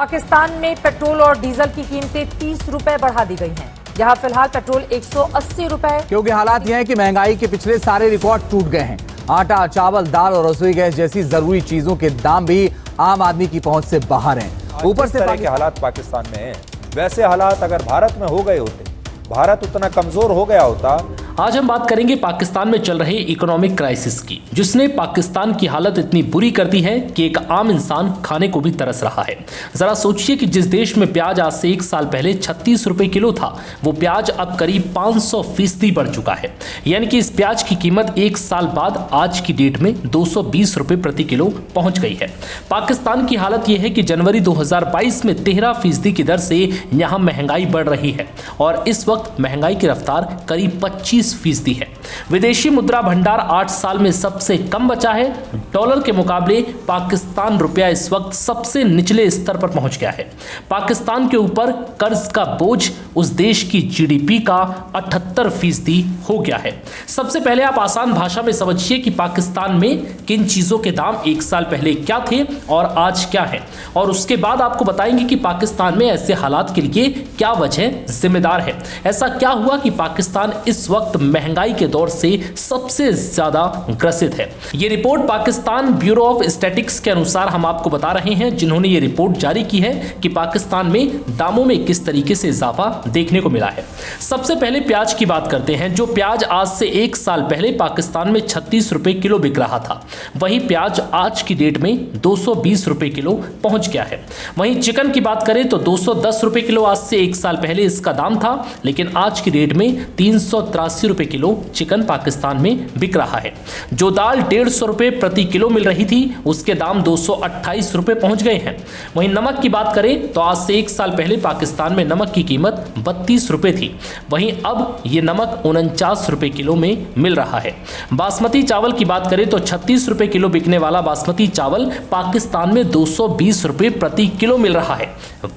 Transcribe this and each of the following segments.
पाकिस्तान में पेट्रोल और डीजल की कीमतें 30 रुपए बढ़ा दी गई हैं। यहाँ फिलहाल पेट्रोल 180 रुपए। क्योंकि हालात यह है कि महंगाई के पिछले सारे रिकॉर्ड टूट गए हैं। आटा, चावल, दाल और रसोई गैस जैसी जरूरी चीजों के दाम भी आम आदमी की पहुंच से बाहर हैं। ऊपर से तरह के हालात पाकिस्तान में हैं। वैसे हालात अगर भारत में हो गए होते, भारत उतना कमजोर हो गया होता। आज हम बात करेंगे पाकिस्तान में चल रहे इकोनॉमिक क्राइसिस की, जिसने पाकिस्तान की हालत इतनी बुरी कर दी है कि एक आम इंसान खाने को भी तरस रहा है। जरा सोचिए कि जिस देश में प्याज आज से 1 साल पहले 36 रुपए किलो था, वो प्याज अब करीब 500% बढ़ चुका है। यानी कि इस प्याज की कीमत 1 साल बाद आज की डेट में 220 रुपए प्रति किलो पहुंच गई है। पाकिस्तान की हालत यह है कि जनवरी 2022 में 13% की दर से यहां महंगाई बढ़ रही है और इस वक्त महंगाई की रफ्तार करीब 25% है। विदेशी मुद्रा भंडार 8 साल में सबसे कम बचा है। डॉलर के मुकाबले पाकिस्तान रुपया इस वक्त सबसे निचले स्तर पर पहुंच गया है। पाकिस्तान के ऊपर कर्ज का बोझ उस देश की जीडीपी का 78% हो गया है। सबसे पहले आप आसान भाषा में समझिए कि पाकिस्तान में किन चीजों के दाम 1 साल पहले क्या थे और आज क्या है, और उसके बाद आपको बताएंगे कि पाकिस्तान में ऐसे हालात के लिए क्या वजह जिम्मेदार है। ऐसा क्या हुआ कि पाकिस्तान इस वक्त महंगाई के दौर से सबसे ज्यादा ग्रसित है। ये report Pakistan bureau of statistics के अनुसार हम आपको बता रहे हैं, जिन्होंने ये रिपोर्ट जारी की है कि पाकिस्तान में दामों में किस तरीके से इजाफा देखने को मिला है। सबसे पहले प्याज की बात करते हैं। जो प्याज आज से 1 साल पहले पाकिस्तान में 36 रुपए किलो बिक रहा था, वही प्याज आज की डेट में 220 रुपए किलो पहुंच गया है। वहीं चिकन की बात करें तो 210 रुपए किलो आज से 1 साल पहले इसका दाम था, लेकिन आज की डेट में 383 रुपए किलो चिकन पाकिस्तान में बिक रहा है। जो दाल 150 रुपए प्रति किलो मिल रही थी, उसके दाम 228 रुपए पहुंच गए हैं। वहीं नमक की बात करें तो आज से 1 साल पहले पाकिस्तान में नमक की कीमत 32 रुपए थी, वहीं अब यह नमक 49 रुपए किलो में मिल रहा है। बासमती चावल की बात करें तो 36 रुपए किलो बिकने वाला बासमती चावल पाकिस्तान में 220 रुपए प्रति किलो मिल रहा है,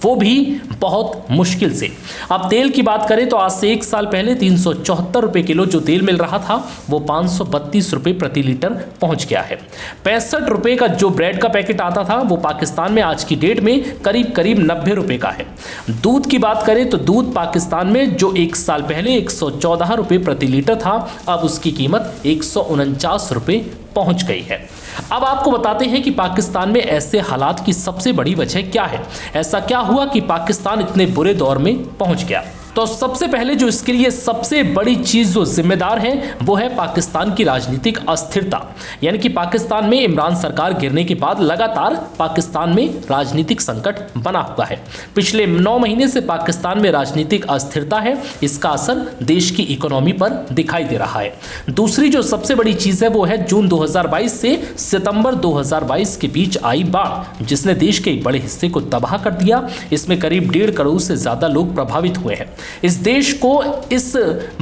वो भी बहुत मुश्किल से। अब तेल की बात करें तो आज से 1 साल पहले 374 रुपए किलो जो तेल मिल रहा था, वो 532 रुपए प्रति लीटर पहुंच गया है। 65 रुपए का जो ब्रेड का पैकेट आता था, वो पाकिस्तान में आज की डेट में करीब 90 रुपए का है। दूध की बात करें तो दूध पाकिस्तान में जो 1 साल पहले 114 रुपए प्रति लीटर था, अब उसकी कीमत 149 रुपए पहुंच गई है। अब आपको बताते हैं कि पाकिस्तान में ऐसे हालात की सबसे बड़ी वजह क्या है। ऐसा क्या हुआ कि पाकिस्तान इतने बुरे दौर में पहुंच गया। तो सबसे पहले जो इसके लिए सबसे बड़ी चीज जो जिम्मेदार है, वो है पाकिस्तान की राजनीतिक अस्थिरता। यानी कि पाकिस्तान में इमरान सरकार गिरने के बाद लगातार पाकिस्तान में राजनीतिक संकट बना हुआ है। पिछले 9 महीने से पाकिस्तान में राजनीतिक अस्थिरता है। इसका असर देश की इकोनॉमी पर दिखाई दे रहा है। दूसरी जो सबसे बड़ी चीज है, वो है जून 2022 से सितंबर 2022 के बीच आई बाढ़, जिसने देश के एक बड़े हिस्से को तबाह कर दिया। इसमें करीब 1.5 करोड़ से ज्यादा लोग प्रभावित हुए हैं। इस देश को इस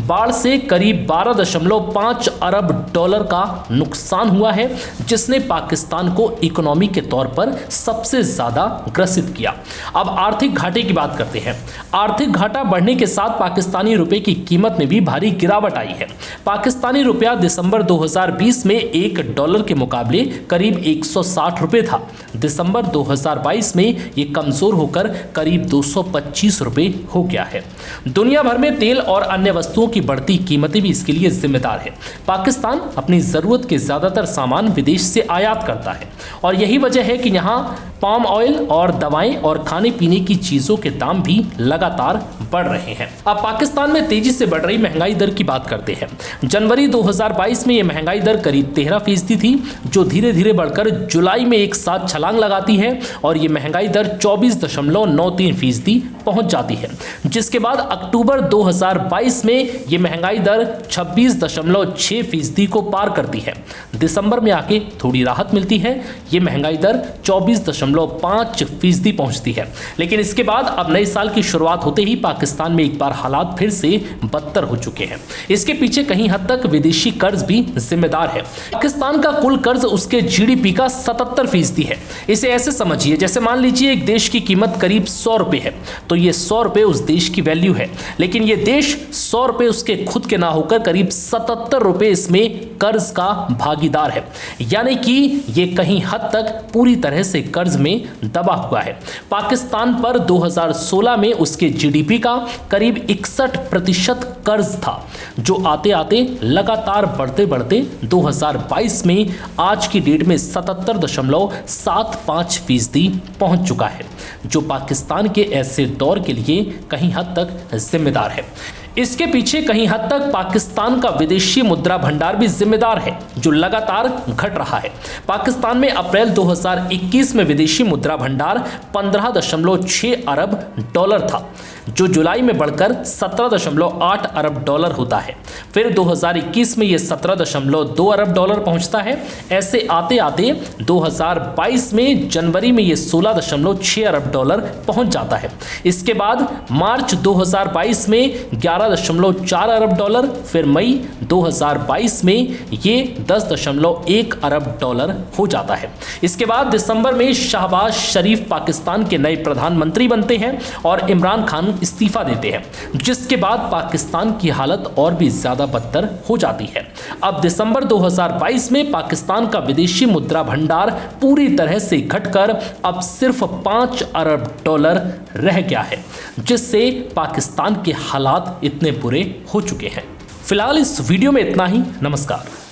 बाढ़ से करीब 12.5 अरब डॉलर का नुकसान हुआ है, जिसने पाकिस्तान को इकोनॉमी के तौर पर सबसे ज्यादा ग्रसित किया। अब आर्थिक घाटे की बात करते हैं। आर्थिक घाटा बढ़ने के साथ पाकिस्तानी रुपए की कीमत में भी भारी गिरावट आई है। पाकिस्तानी रुपया दिसंबर 2020 में $1 के मुकाबले करीब 160 रुपए था। दिसंबर 2022 में यह कमजोर होकर करीब 225 रुपए हो गया है। दुनिया भर में तेल और अन्य वस्तुओं की बढ़ती कीमतें भी इसके लिए जिम्मेदार है। पाकिस्तान अपनी जरूरत के ज्यादातर सामान विदेश से आयात करता है और यही वजह है कि यहाँ पाम ऑयल और दवाएं और खाने पीने की चीजों के दाम भी लगातार बढ़ रहे हैं। अब पाकिस्तान में तेजी से बढ़ रही महंगाई दर की बात करते हैं। जनवरी 2022 में यह महंगाई दर करीब 13% थी, जो धीरे धीरे बढ़कर जुलाई में एक साथ छलांग लगाती है और यह महंगाई दर 24.93% पहुंच जाती है, जिसके बाद अक्टूबर 2022 में यह महंगाई दर 26.6% को पार करती है। दिसंबर में आके थोड़ी राहत मिलती है, यह महंगाई दर 24.5% पहुंचती है। लेकिन इसके बाद अब नए साल की शुरुआत होते ही पाकिस्तान में एक बार हालात फिर से बदतर हो चुके हैं। इसके पीछे कहीं हद तक विदेशी कर्ज भी जिम्मेदार है। पाकिस्तान का कुल कर्ज उसके जीडीपी का 77% है। इसे ऐसे समझिए जैसे मान लीजिए एक देश की कीमत करीब 100 रुपए है, तो ये 100 रुपए उस देश की वैल्यू वैल्यू है, लेकिन ये देश 100 रुपए उसके खुद के ना होकर करीब 77 रुपए इसमें कर्ज का भागीदार है। यानी कि ये कहीं हद तक पूरी तरह से कर्ज में दबा हुआ है। पाकिस्तान पर 2016 में उसके जीडीपी का करीब 61% कर्ज था, जो आते आते लगातार बढ़ते बढ़ते 2022 में आज की डेट में 77.75% पहुंच चुका है, जो पाकिस्तान के ऐसे दौर के लिए कहीं हद तक जिम्मेदार है। इसके पीछे कहीं हद तक पाकिस्तान का विदेशी मुद्रा भंडार भी जिम्मेदार है, जो लगातार घट रहा है। पाकिस्तान में अप्रैल 2021 में विदेशी मुद्रा भंडार 15.6 अरब डॉलर था, जो जुलाई में बढ़कर 17.8 अरब डॉलर होता है। फिर 2021 में यह 17.2 अरब डॉलर पहुंचता है। ऐसे आते आते 2022 में जनवरी में यह 16.6 अरब डॉलर पहुंच जाता है। इसके बाद मार्च 2022 में 11.4 अरब डॉलर, फिर मई 2022 में ये 10.1 अरब डॉलर हो जाता है। इसके बाद दिसंबर में शहबाज शरीफ पाकिस्तान के नए प्रधानमंत्री बनते हैं और इमरान खान इस्तीफा देते हैं, जिसके बाद पाकिस्तान की हालत और भी ज्यादा बदतर हो जाती है। अब दिसंबर 2022 में पाकिस्तान का विदेशी मुद्रा भंडार पूरी तरह से घटकर अब सिर्फ 5 अरब डॉलर रह गया है, जिससे पाकिस्तान के हालात इतने बुरे हो चुके हैं। फिलहाल इस वीडियो में इतना ही। नमस्कार।